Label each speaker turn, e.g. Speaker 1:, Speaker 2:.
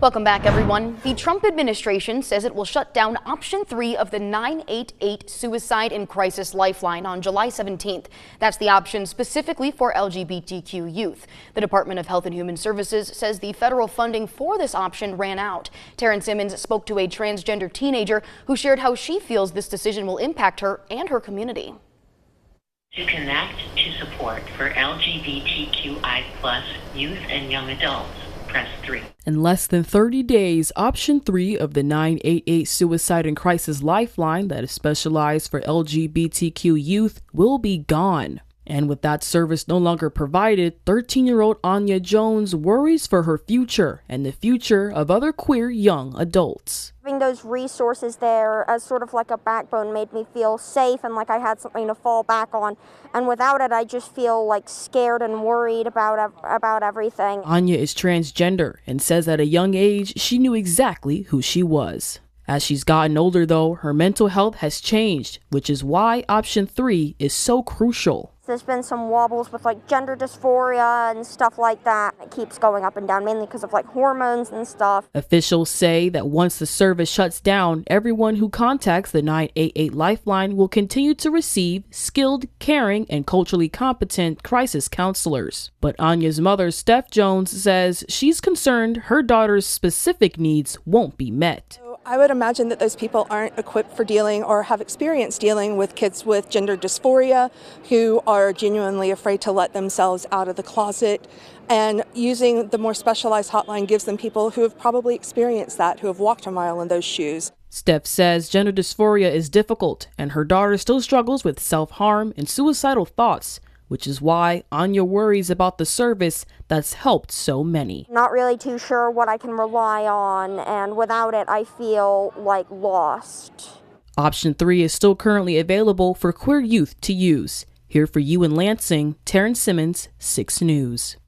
Speaker 1: Welcome back, everyone. The Trump administration says it will shut down option 3 of the 988 suicide and crisis lifeline on July 17th. That's the option specifically for LGBTQ youth. The Department of Health and Human Services says the federal funding for this option ran out. Taryn Simmons spoke to a transgender teenager who shared how she feels this decision will impact her and her community.
Speaker 2: To connect to support for LGBTQI+ youth and young adults, press 3.
Speaker 3: In less than 30 days, option 3 of the 988 Suicide and Crisis Lifeline that is specialized for LGBTQ youth will be gone. And with that service no longer provided, 13-year-old Anya Jones worries for her future and the future of other queer young adults.
Speaker 4: Having those resources there as sort of like a backbone made me feel safe and like I had something to fall back on. And without it, I just feel like scared and worried about everything.
Speaker 3: Anya is transgender and says at a young age she knew exactly who she was. As she's gotten older, though, her mental health has changed, which is why option 3 is so crucial.
Speaker 4: There's been some wobbles with like gender dysphoria and stuff like that. It keeps going up and down, mainly because of like hormones and stuff.
Speaker 3: Officials say that once the service shuts down, everyone who contacts the 988 Lifeline will continue to receive skilled, caring, and culturally competent crisis counselors. But Anya's mother, Steph Jones, says she's concerned her daughter's specific needs won't be met.
Speaker 5: I would imagine that those people aren't equipped for dealing or have experience dealing with kids with gender dysphoria who are genuinely afraid to let themselves out of the closet. And using the more specialized hotline gives them people who have probably experienced that, who have walked a mile in those shoes.
Speaker 3: Steph says gender dysphoria is difficult and her daughter still struggles with self-harm and suicidal thoughts, which is why Anya worries about the service that's helped so many.
Speaker 4: Not really too sure what I can rely on, and without it, I feel like lost.
Speaker 3: Option 3 is still currently available for queer youth to use. Here for you in Lansing, Taryn Simmons, 6 News.